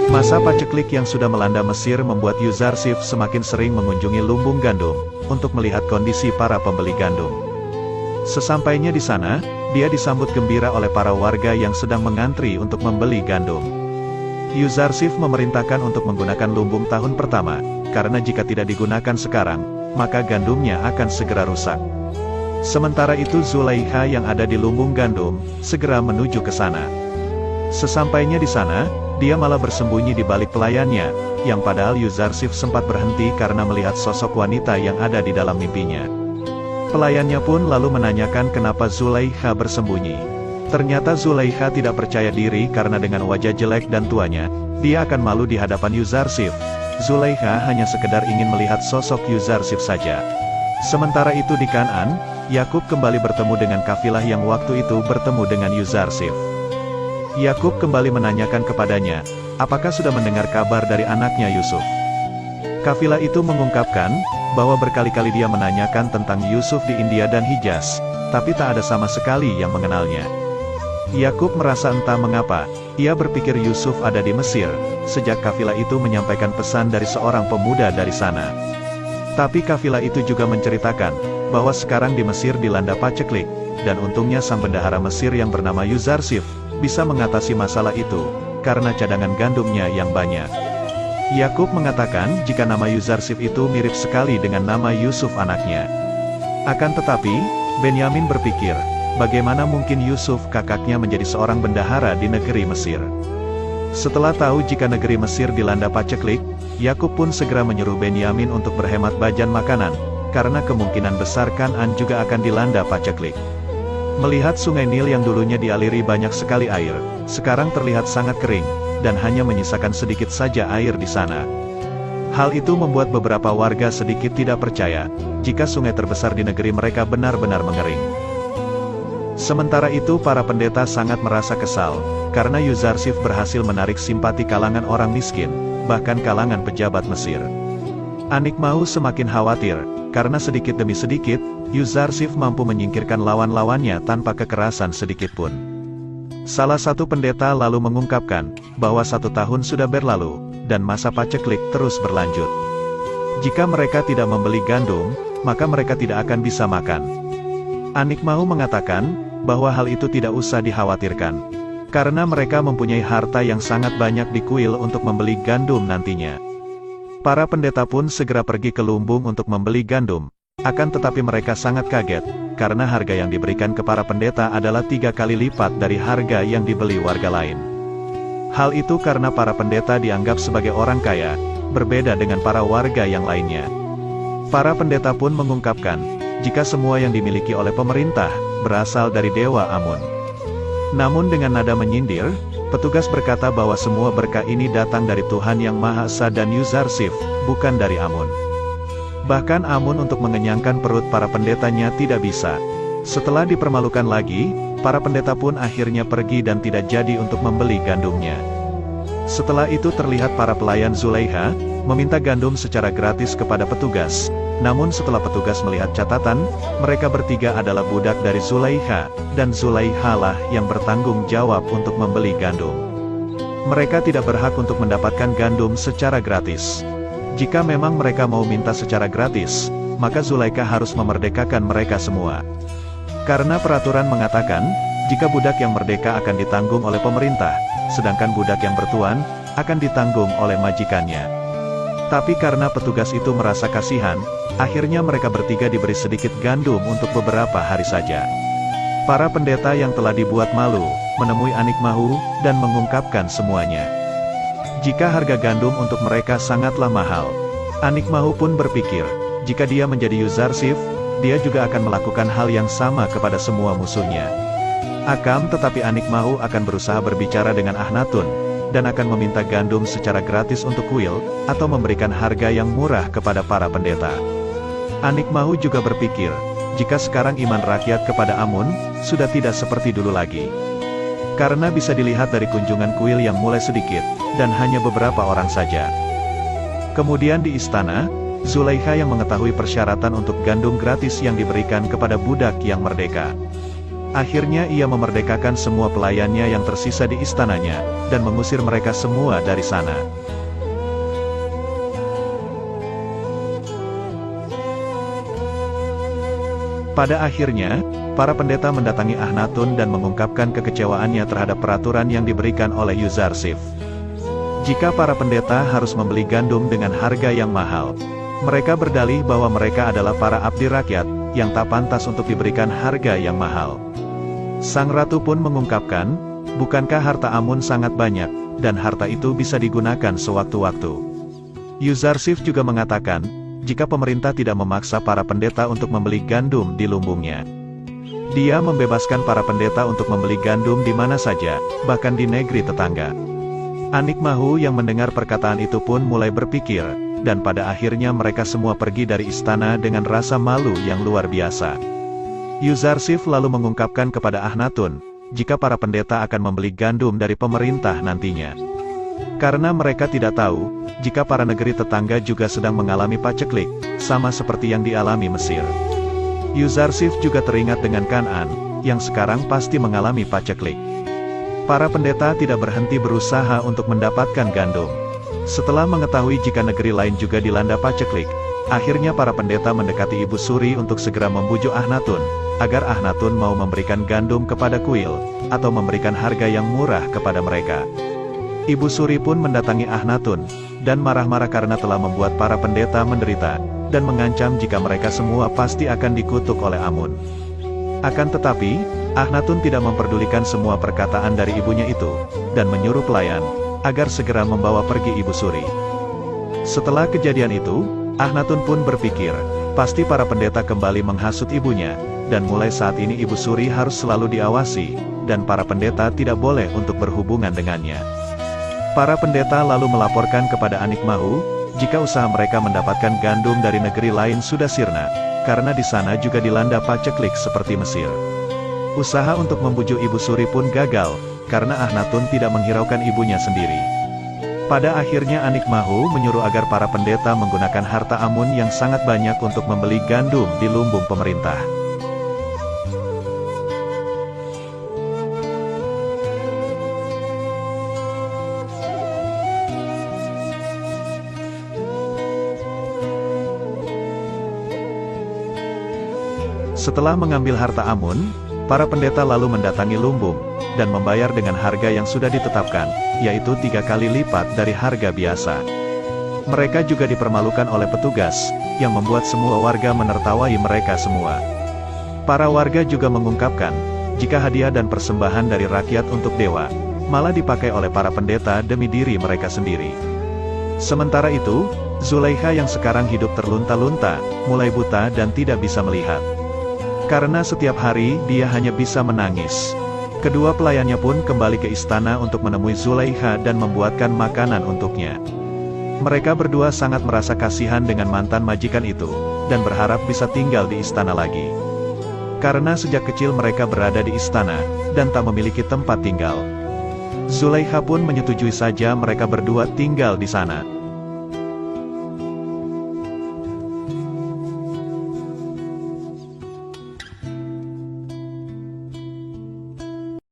Masa paceklik yang sudah melanda Mesir membuat Yuzarsif semakin sering mengunjungi lumbung gandum, untuk melihat kondisi para pembeli gandum. Sesampainya di sana, dia disambut gembira oleh para warga yang sedang mengantri untuk membeli gandum. Yuzarsif memerintahkan untuk menggunakan lumbung tahun pertama, karena jika tidak digunakan sekarang, maka gandumnya akan segera rusak. Sementara itu Zulaikha yang ada di lumbung gandum, segera menuju ke sana. Sesampainya di sana, dia malah bersembunyi di balik pelayannya, yang padahal Yuzarsif sempat berhenti karena melihat sosok wanita yang ada di dalam mimpinya. Pelayannya pun lalu menanyakan kenapa Zulaikha bersembunyi. Ternyata Zulaikha tidak percaya diri karena dengan wajah jelek dan tuanya, dia akan malu di hadapan Yuzarsif. Zulaikha hanya sekedar ingin melihat sosok Yuzarsif saja. Sementara itu di Kan'an, Yakub kembali bertemu dengan kafilah yang waktu itu bertemu dengan Yuzarsif. Yakub kembali menanyakan kepadanya, apakah sudah mendengar kabar dari anaknya Yusuf? Kafilah itu mengungkapkan, bahwa berkali-kali dia menanyakan tentang Yusuf di India dan Hijaz, tapi tak ada sama sekali yang mengenalnya. Yakub merasa entah mengapa, ia berpikir Yusuf ada di Mesir, sejak kafilah itu menyampaikan pesan dari seorang pemuda dari sana. Tapi kafilah itu juga menceritakan, bahwa sekarang di Mesir dilanda paceklik, dan untungnya sang bendahara Mesir yang bernama Yuzarsif, bisa mengatasi masalah itu, karena cadangan gandumnya yang banyak. Yakub mengatakan jika nama Yuzarsif itu mirip sekali dengan nama Yusuf anaknya. Akan tetapi, Benyamin berpikir, bagaimana mungkin Yusuf kakaknya menjadi seorang bendahara di negeri Mesir. Setelah tahu jika negeri Mesir dilanda paceklik, Yakub pun segera menyuruh Benyamin untuk berhemat bajan makanan, karena kemungkinan besar Kan'an juga akan dilanda paceklik. Melihat sungai Nil yang dulunya dialiri banyak sekali air, sekarang terlihat sangat kering, dan hanya menyisakan sedikit saja air di sana. Hal itu membuat beberapa warga sedikit tidak percaya, jika sungai terbesar di negeri mereka benar-benar mengering. Sementara itu para pendeta sangat merasa kesal, karena Yuzarsif berhasil menarik simpati kalangan orang miskin, bahkan kalangan pejabat Mesir. Anikmahu semakin khawatir, karena sedikit demi sedikit, Yuzarsif mampu menyingkirkan lawan-lawannya tanpa kekerasan sedikitpun. Salah satu pendeta lalu mengungkapkan, bahwa 1 tahun sudah berlalu, dan masa paceklik terus berlanjut. Jika mereka tidak membeli gandum, maka mereka tidak akan bisa makan. Anikmahu mengatakan, bahwa hal itu tidak usah dikhawatirkan, karena mereka mempunyai harta yang sangat banyak di kuil untuk membeli gandum nantinya. Para pendeta pun segera pergi ke lumbung untuk membeli gandum. Akan tetapi mereka sangat kaget, karena harga yang diberikan ke para pendeta adalah 3 kali lipat dari harga yang dibeli warga lain. Hal itu karena para pendeta dianggap sebagai orang kaya, berbeda dengan para warga yang lainnya. Para pendeta pun mengungkapkan, jika semua yang dimiliki oleh pemerintah, berasal dari Dewa Amun. Namun dengan nada menyindir, petugas berkata bahwa semua berkah ini datang dari Tuhan Yang Maha Esa dan Yuzarsif, bukan dari Amun. Bahkan Amun untuk mengenyangkan perut para pendetanya tidak bisa. Setelah dipermalukan lagi, para pendeta pun akhirnya pergi dan tidak jadi untuk membeli gandumnya. Setelah itu terlihat para pelayan Zulaikha, meminta gandum secara gratis kepada petugas. Namun setelah petugas melihat catatan, mereka bertiga adalah budak dari Zulaikha, dan Zulaikha lah yang bertanggung jawab untuk membeli gandum. Mereka tidak berhak untuk mendapatkan gandum secara gratis. Jika memang mereka mau minta secara gratis, maka Zulaikha harus memerdekakan mereka semua. Karena peraturan mengatakan, jika budak yang merdeka akan ditanggung oleh pemerintah, sedangkan budak yang bertuan, akan ditanggung oleh majikannya. Tapi karena petugas itu merasa kasihan, akhirnya mereka bertiga diberi sedikit gandum untuk beberapa hari saja. Para pendeta yang telah dibuat malu, menemui Anikmahu, dan mengungkapkan semuanya. Jika harga gandum untuk mereka sangatlah mahal, Anikmahu pun berpikir, jika dia menjadi Yuzarsif, dia juga akan melakukan hal yang sama kepada semua musuhnya. Tetapi Anikmahu akan berusaha berbicara dengan Ahnatun, dan akan meminta gandum secara gratis untuk kuil, atau memberikan harga yang murah kepada para pendeta. Anik Mahu juga berpikir, jika sekarang iman rakyat kepada Amun, sudah tidak seperti dulu lagi. Karena bisa dilihat dari kunjungan kuil yang mulai sedikit, dan hanya beberapa orang saja. Kemudian di istana, Zulaikha yang mengetahui persyaratan untuk gandum gratis yang diberikan kepada budak yang merdeka. Akhirnya ia memerdekakan semua pelayannya yang tersisa di istananya, dan mengusir mereka semua dari sana. Pada akhirnya, para pendeta mendatangi Akhnatun dan mengungkapkan kekecewaannya terhadap peraturan yang diberikan oleh Yuzarsif. Jika para pendeta harus membeli gandum dengan harga yang mahal, mereka berdalih bahwa mereka adalah para abdi rakyat, yang tak pantas untuk diberikan harga yang mahal. Sang ratu pun mengungkapkan, bukankah harta Amun sangat banyak, dan harta itu bisa digunakan sewaktu-waktu. Yuzarsif juga mengatakan, jika pemerintah tidak memaksa para pendeta untuk membeli gandum di lumbungnya. Dia membebaskan para pendeta untuk membeli gandum di mana saja, bahkan di negeri tetangga. Anik Mahu yang mendengar perkataan itu pun mulai berpikir, dan pada akhirnya mereka semua pergi dari istana dengan rasa malu yang luar biasa. Yuzarsif lalu mengungkapkan kepada Akhnatun, jika para pendeta akan membeli gandum dari pemerintah nantinya. Karena mereka tidak tahu, jika para negeri tetangga juga sedang mengalami paceklik, sama seperti yang dialami Mesir. Yuzarsif juga teringat dengan Kan'an, yang sekarang pasti mengalami paceklik. Para pendeta tidak berhenti berusaha untuk mendapatkan gandum. Setelah mengetahui jika negeri lain juga dilanda paceklik, akhirnya para pendeta mendekati Ibu Suri untuk segera membujuk Akhnatun, agar Akhnatun mau memberikan gandum kepada kuil, atau memberikan harga yang murah kepada mereka. Ibu Suri pun mendatangi Akhnatun, dan marah-marah karena telah membuat para pendeta menderita, dan mengancam jika mereka semua pasti akan dikutuk oleh Amun. Akan tetapi, Akhnatun tidak memperdulikan semua perkataan dari ibunya itu, dan menyuruh pelayan, agar segera membawa pergi Ibu Suri. Setelah kejadian itu, Akhnatun pun berpikir, pasti para pendeta kembali menghasut ibunya, dan mulai saat ini Ibu Suri harus selalu diawasi, dan para pendeta tidak boleh untuk berhubungan dengannya. Para pendeta lalu melaporkan kepada Anik Mahu, jika usaha mereka mendapatkan gandum dari negeri lain sudah sirna, karena di sana juga dilanda paceklik seperti Mesir. Usaha untuk membujuk Ibu Suri pun gagal, karena Akhnatun tidak menghiraukan ibunya sendiri. Pada akhirnya Anik Mahu menyuruh agar para pendeta menggunakan harta Amun yang sangat banyak untuk membeli gandum di lumbung pemerintah. Setelah mengambil harta Amun, para pendeta lalu mendatangi lumbung, dan membayar dengan harga yang sudah ditetapkan, yaitu 3 kali lipat dari harga biasa. Mereka juga dipermalukan oleh petugas, yang membuat semua warga menertawai mereka semua. Para warga juga mengungkapkan, jika hadiah dan persembahan dari rakyat untuk dewa, malah dipakai oleh para pendeta demi diri mereka sendiri. Sementara itu, Zulaikha yang sekarang hidup terlunta-lunta, mulai buta dan tidak bisa melihat. Karena setiap hari dia hanya bisa menangis. Kedua pelayannya pun kembali ke istana untuk menemui Zulaikha dan membuatkan makanan untuknya. Mereka berdua sangat merasa kasihan dengan mantan majikan itu, dan berharap bisa tinggal di istana lagi. Karena sejak kecil mereka berada di istana, dan tak memiliki tempat tinggal. Zulaikha pun menyetujui saja mereka berdua tinggal di sana.